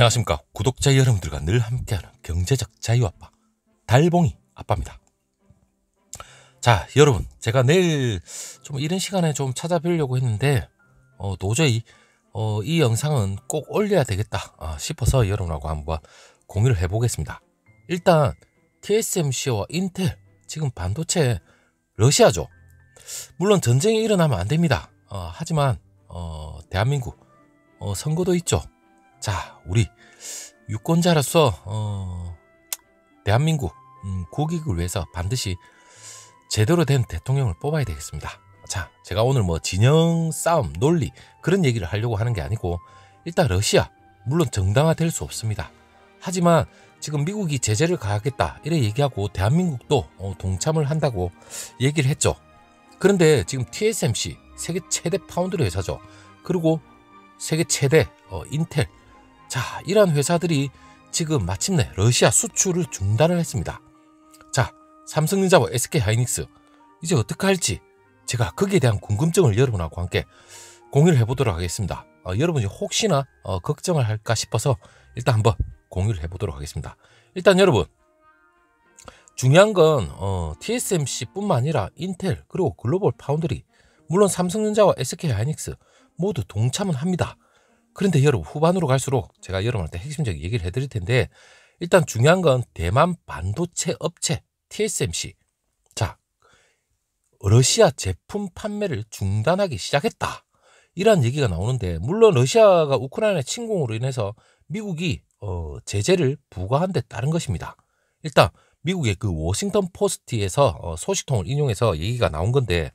안녕하십니까. 구독자 여러분들과 늘 함께하는 경제적 자유아빠 달봉이 아빠입니다. 자, 여러분, 제가 내일 좀 이런 시간에 좀 찾아뵈려고 했는데 도저히 이 영상은 꼭 올려야 되겠다 싶어서 여러분하고 한번 공유를 해보겠습니다. 일단 TSMC와 인텔, 지금 반도체 러시아죠. 물론 전쟁이 일어나면 안 됩니다. 하지만 대한민국 선거도 있죠. 자, 우리 유권자로서 대한민국 국익을 위해서 반드시 제대로 된 대통령을 뽑아야 되겠습니다. 자, 제가 오늘 뭐 진영 싸움, 논리 그런 얘기를 하려고 하는 게 아니고, 일단 러시아 물론 정당화될 수 없습니다. 하지만 지금 미국이 제재를 가하겠다 이래 얘기하고 대한민국도 동참을 한다고 얘기를 했죠. 그런데 지금 TSMC 세계 최대 파운드리 회사죠. 그리고 세계 최대 인텔, 자, 이러한 회사들이 지금 마침내 러시아 수출을 중단을 했습니다. 자, 삼성전자와 SK하이닉스 이제 어떻게 할지 제가 거기에 대한 궁금증을 여러분하고 함께 공유를 해보도록 하겠습니다. 여러분이 혹시나 걱정을 할까 싶어서 일단 한번 공유를 해보도록 하겠습니다. 일단 여러분, 중요한 건 TSMC 뿐만 아니라 인텔 그리고 글로벌 파운드리, 물론 삼성전자와 SK하이닉스 모두 동참은 합니다. 그런데 여러분, 후반으로 갈수록 제가 여러분한테 핵심적인 얘기를 해드릴 텐데, 일단 중요한 건 대만 반도체 업체 TSMC, 자, 러시아 제품 판매를 중단하기 시작했다 이런 얘기가 나오는데, 물론 러시아가 우크라이나 침공으로 인해서 미국이 제재를 부과한 데 따른 것입니다. 일단 미국의 그 워싱턴 포스트에서 소식통을 인용해서 얘기가 나온 건데,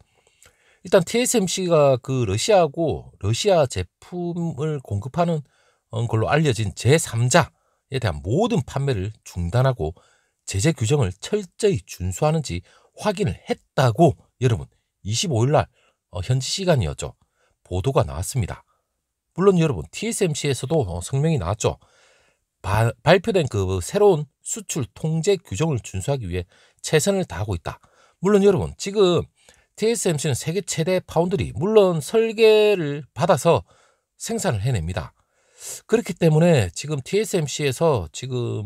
일단 TSMC가 그 러시아하고 러시아 제품을 공급하는 걸로 알려진 제3자에 대한 모든 판매를 중단하고 제재 규정을 철저히 준수하는지 확인을 했다고 여러분 25일 날 현지 시간이었죠. 보도가 나왔습니다. 물론 여러분, TSMC에서도 성명이 나왔죠. 발표된 그 새로운 수출 통제 규정을 준수하기 위해 최선을 다하고 있다. 물론 여러분, 지금 TSMC는 세계 최대 파운드리, 물론 설계를 받아서 생산을 해냅니다. 그렇기 때문에 지금 TSMC에서 지금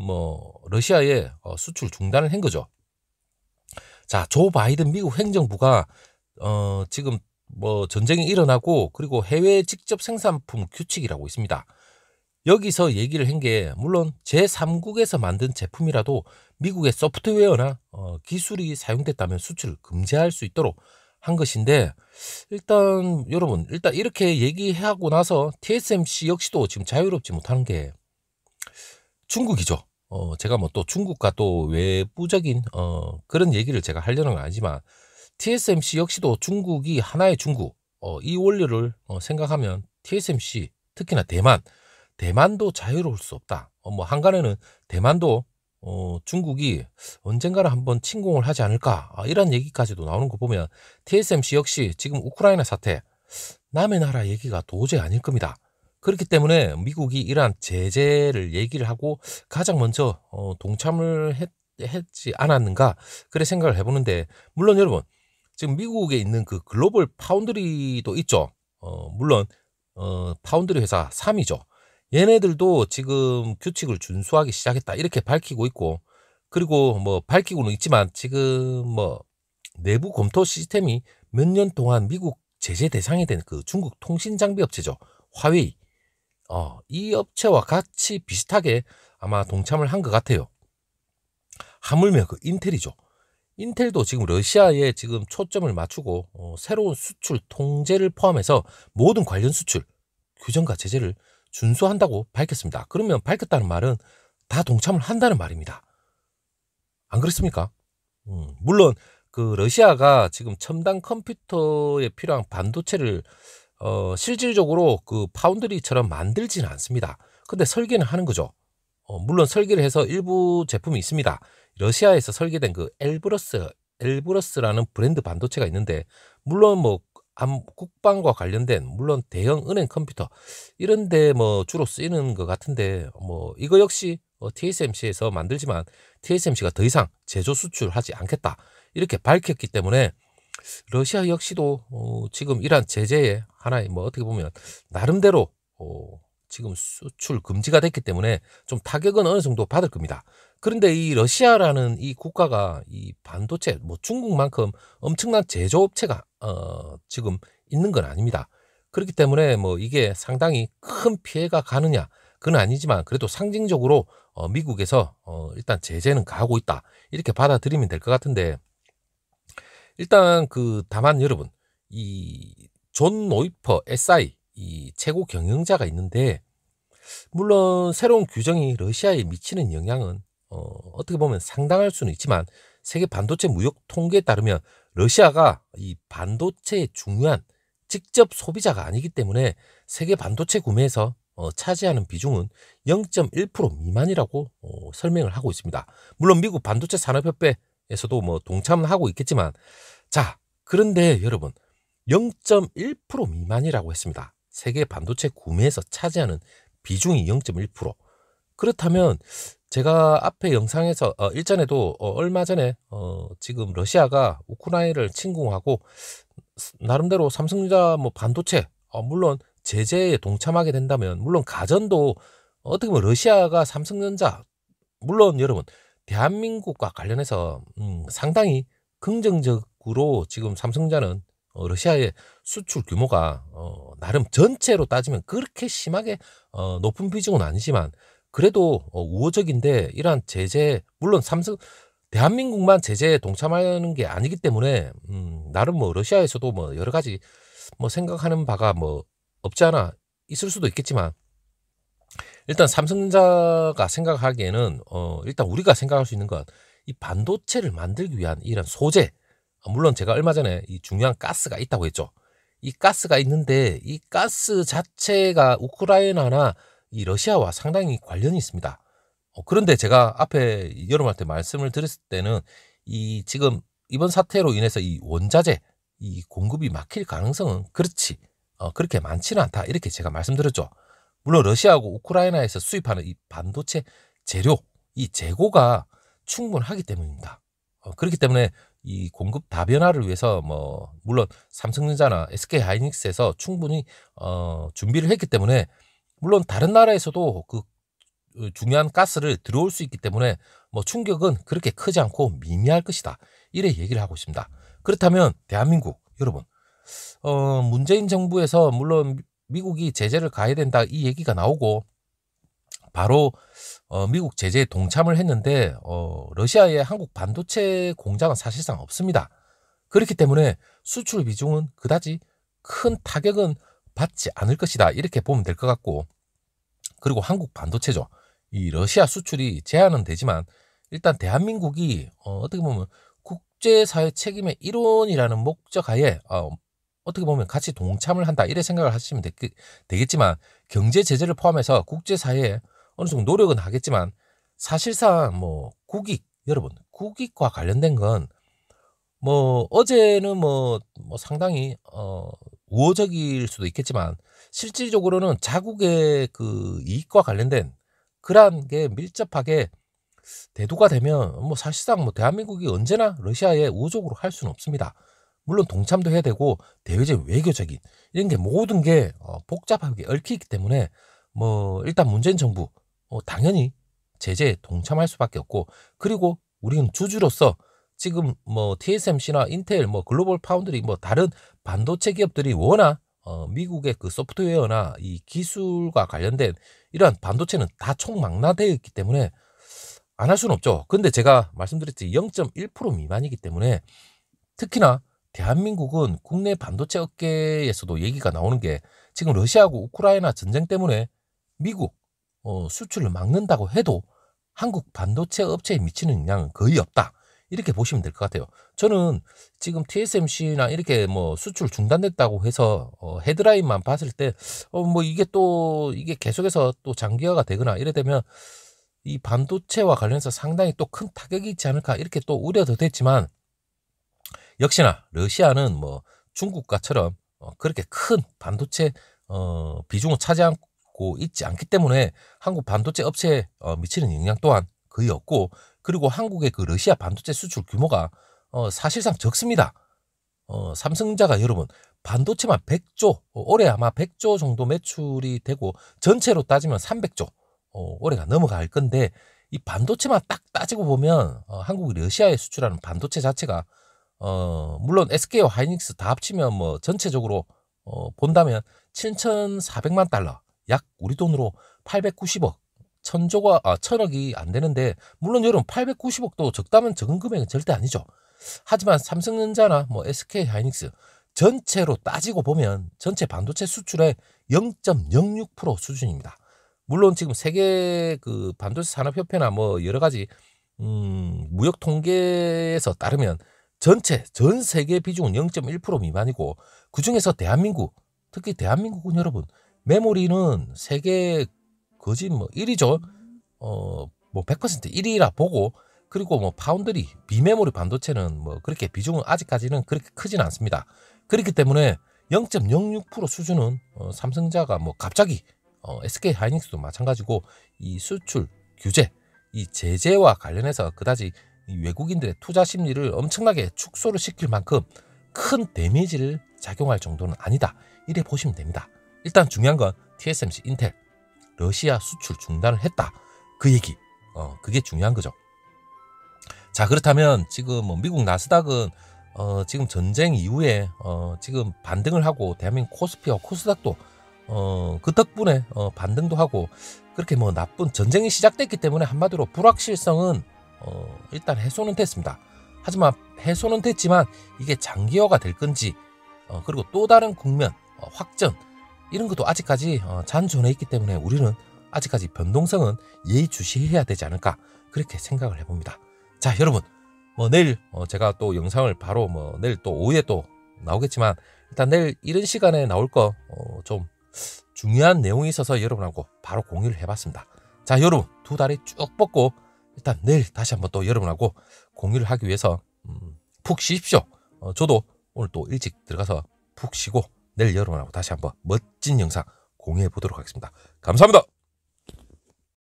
러시아에 수출 중단을 한 거죠. 자, 조 바이든 미국 행정부가 지금 전쟁이 일어나고 그리고 해외 직접 생산품 규칙이라고 있습니다. 여기서 얘기를 한 게, 물론 제3국에서 만든 제품이라도 미국의 소프트웨어나 기술이 사용됐다면 수출을 금지할 수 있도록 한 것인데, 일단 여러분, 일단 이렇게 얘기하고 나서 TSMC 역시도 지금 자유롭지 못하는 게 중국이죠. 제가 또 중국과 또 외부적인 그런 얘기를 제가 하려는 건 아니지만, TSMC 역시도 중국이 하나의 중국, 이 원리를 생각하면 TSMC, 특히나 대만도 자유로울 수 없다. 한간에는 대만도 중국이 언젠가는 한번 침공을 하지 않을까, 이런 얘기까지도 나오는 거 보면 TSMC 역시 지금 우크라이나 사태, 남의 나라 얘기가 도저히 아닐 겁니다. 그렇기 때문에 미국이 이러한 제재를 얘기를 하고 가장 먼저 동참을 했지 않았는가, 그래 생각을 해보는데, 물론 여러분, 지금 미국에 있는 그 글로벌 파운드리도 있죠. 물론 파운드리 회사 3위죠. 얘네들도 지금 규칙을 준수하기 시작했다 이렇게 밝히고 있고, 그리고 밝히고는 있지만 지금 내부 검토 시스템이 몇 년 동안 미국 제재 대상이 된 그 중국 통신 장비 업체죠. 화웨이, 이 업체와 같이 비슷하게 아마 동참을 한 것 같아요. 하물며 그 인텔이죠. 인텔도 지금 러시아에 지금 초점을 맞추고 새로운 수출 통제를 포함해서 모든 관련 수출 규정과 제재를 준수한다고 밝혔습니다. 그러면 밝혔다는 말은 다 동참을 한다는 말입니다. 안 그렇습니까? 물론 그 러시아가 지금 첨단 컴퓨터에 필요한 반도체를 실질적으로 그 파운드리처럼 만들지는 않습니다. 근데 설계는 하는 거죠. 물론 설계를 해서 일부 제품이 있습니다. 러시아에서 설계된 그 엘브러스라는 브랜드 반도체가 있는데, 물론 국방과 관련된, 물론 대형 은행 컴퓨터 이런데 주로 쓰이는 것 같은데, 이거 역시 TSMC에서 만들지만 TSMC가 더 이상 제조 수출하지 않겠다 이렇게 밝혔기 때문에, 러시아 역시도 지금 이러한 제재에 하나의 어떻게 보면 나름대로 지금 수출 금지가 됐기 때문에 좀 타격은 어느 정도 받을 겁니다. 그런데 이 러시아라는 이 국가가 이 반도체 뭐 중국만큼 엄청난 제조업체가 지금 있는 건 아닙니다. 그렇기 때문에 뭐 이게 상당히 큰 피해가 가느냐 그건 아니지만 그래도 상징적으로 미국에서 일단 제재는 가하고 있다 이렇게 받아들이면 될 것 같은데, 일단 다만 여러분, 이 존 노이퍼 SI 이 최고 경영자가 있는데, 물론 새로운 규정이 러시아에 미치는 영향은 어떻게 보면 상당할 수는 있지만, 세계 반도체 무역 통계에 따르면 러시아가 이 반도체의 중요한 직접 소비자가 아니기 때문에 세계 반도체 구매에서 차지하는 비중은 0.1% 미만이라고 설명을 하고 있습니다. 물론 미국 반도체 산업협회에서도 뭐 동참을 하고 있겠지만, 자, 그런데 여러분, 0.1% 미만이라고 했습니다. 세계 반도체 구매에서 차지하는 비중이 0.1%. 그렇다면 제가 앞에 영상에서 일전에도 얼마 전에 지금 러시아가 우크라이나를 침공하고 나름대로 삼성전자 뭐 반도체 물론 제재에 동참하게 된다면, 물론 가전도 어떻게 보면 러시아가 삼성전자, 물론 여러분 대한민국과 관련해서 상당히 긍정적으로 지금 삼성전자는 러시아의 수출 규모가 나름 전체로 따지면 그렇게 심하게 높은 비중은 아니지만 그래도 우호적인데, 이러한 제재, 물론 대한민국만 제재에 동참하는 게 아니기 때문에 나름 뭐 러시아에서도 뭐 여러 가지 뭐 생각하는 바가 뭐 없지 않아 있을 수도 있겠지만, 일단 삼성전자가 생각하기에는 일단 우리가 생각할 수 있는 건 이 반도체를 만들기 위한 이런 소재, 물론 제가 얼마 전에 이 중요한 가스가 있다고 했죠. 이 가스가 있는데 이 가스 자체가 우크라이나나 이 러시아와 상당히 관련이 있습니다. 그런데 제가 앞에 여러분한테 말씀을 드렸을 때는 이 지금 이번 사태로 인해서 이 원자재 이 공급이 막힐 가능성은 그렇게 많지는 않다 이렇게 제가 말씀드렸죠. 물론 러시아하고 우크라이나에서 수입하는 이 반도체 재료 이 재고가 충분하기 때문입니다. 그렇기 때문에 이 공급 다변화를 위해서 뭐 물론 삼성전자나 SK하이닉스에서 충분히 준비를 했기 때문에, 물론 다른 나라에서도 중요한 가스를 들어올 수 있기 때문에 뭐 충격은 그렇게 크지 않고 미미할 것이다 이래 얘기를 하고 있습니다. 그렇다면 대한민국 여러분, 문재인 정부에서 물론 미국이 제재를 가해야 된다 이 얘기가 나오고 바로 미국 제재에 동참을 했는데 러시아의 한국 반도체 공장은 사실상 없습니다. 그렇기 때문에 수출 비중은 그다지 큰 타격은 받지 않을 것이다 이렇게 보면 될 것 같고, 그리고 한국 반도체죠. 이 러시아 수출이 제한은 되지만 일단 대한민국이 어떻게 보면 국제사회 책임의 일원이라는 목적 하에 어떻게 보면 같이 동참을 한다 이래 생각을 하시면 되겠지만, 경제 제재를 포함해서 국제사회에 어느 정도 노력은 하겠지만 사실상 뭐 여러분 국익과 관련된 건 뭐 어제는 뭐 상당히 우호적일 수도 있겠지만 실질적으로는 자국의 이익과 관련된 그러한 게 밀접하게 대두가 되면 뭐 사실상 뭐 대한민국이 언제나 러시아에 우호적으로 할 수는 없습니다. 물론 동참도 해야 되고 대외적 외교적인 이런 게 모든 게 복잡하게 얽히기 때문에 뭐 일단 문재인 정부 당연히 제재에 동참할 수밖에 없고, 그리고 우리는 주주로서 지금 뭐 TSMC나 인텔 뭐 글로벌 파운드리 뭐 다른 반도체 기업들이 워낙 미국의 소프트웨어나 이 기술과 관련된 이러한 반도체는 다 총망라되어 있기 때문에 안 할 수는 없죠. 근데 제가 말씀드렸지 0.1% 미만이기 때문에, 특히나 대한민국은 국내 반도체 업계에서도 얘기가 나오는 게 지금 러시아하고 우크라이나 전쟁 때문에 미국 수출을 막는다고 해도 한국 반도체 업체에 미치는 영향은 거의 없다 이렇게 보시면 될 것 같아요. 저는 지금 TSMC나 이렇게 뭐 수출 중단됐다고 해서 헤드라인만 봤을 때 뭐 이게 계속해서 또 장기화가 되거나 이래 되면 이 반도체와 관련해서 상당히 또 큰 타격이 있지 않을까 이렇게 또 우려도 됐지만, 역시나 러시아는 뭐 중국과처럼 그렇게 큰 반도체 비중을 차지하고 있지 않기 때문에 한국 반도체 업체에 미치는 영향 또한 거의 없고, 그리고 한국의 러시아 반도체 수출 규모가 사실상 적습니다. 삼성전자가 여러분 반도체만 100조, 올해 아마 100조 정도 매출이 되고 전체로 따지면 300조 올해가 넘어갈 건데, 이 반도체만 딱 따지고 보면 한국이 러시아에 수출하는 반도체 자체가 물론 SK와 하이닉스 다 합치면 뭐 전체적으로 본다면 7,400만 달러, 약 우리 돈으로 890억, 천억이 안 되는데, 물론 여러분 890억도 적다면 적은 금액은 절대 아니죠. 하지만 삼성전자나 뭐 SK 하이닉스 전체로 따지고 보면 전체 반도체 수출의 0.06% 수준입니다. 물론 지금 세계 그 반도체 산업협회나 뭐 여러 가지 무역 통계에서 따르면 전 세계 비중은 0.1% 미만이고, 그 중에서 대한민국, 특히 대한민국은 여러분 메모리는 세계 거진 뭐 1위죠. 뭐 100% 1위라 보고, 그리고 뭐 파운드리, 비메모리 반도체는 뭐 그렇게 비중은 아직까지는 그렇게 크진 않습니다. 그렇기 때문에 0.06% 수준은 삼성자가 뭐 갑자기 SK 하이닉스도 마찬가지고 이 수출 규제, 이 제재와 관련해서 그다지 이 외국인들의 투자 심리를 엄청나게 축소를 시킬 만큼 큰 데미지를 작용할 정도는 아니다, 이래 보시면 됩니다. 일단 중요한 건 TSMC, 인텔 러시아 수출 중단을 했다, 그 얘기, 그게 중요한 거죠. 자, 그렇다면 지금 뭐 미국 나스닥은 지금 전쟁 이후에 지금 반등을 하고, 대한민국 코스피와 코스닥도 그 덕분에 반등도 하고, 그렇게 뭐 나쁜 전쟁이 시작됐기 때문에 한마디로 불확실성은 일단 해소는 됐습니다. 하지만 해소는 됐지만 이게 장기화가 될 건지, 그리고 또 다른 국면, 확전, 이런 것도 아직까지 잔존해 있기 때문에 우리는 아직까지 변동성은 예의주시해야 되지 않을까, 그렇게 생각을 해봅니다. 자, 여러분, 뭐 내일 제가 또 영상을 바로 뭐 내일 또 오후에 또 나오겠지만, 일단 내일 이런 시간에 나올 거 좀 중요한 내용이 있어서 여러분하고 바로 공유를 해봤습니다. 자, 여러분 두 다리 쭉 뻗고 일단 내일 다시 한번 또 여러분하고 공유를 하기 위해서 푹 쉬십시오. 저도 오늘 또 일찍 들어가서 푹 쉬고 내일 여러분하고 다시 한번 멋진 영상 공유해 보도록 하겠습니다. 감사합니다.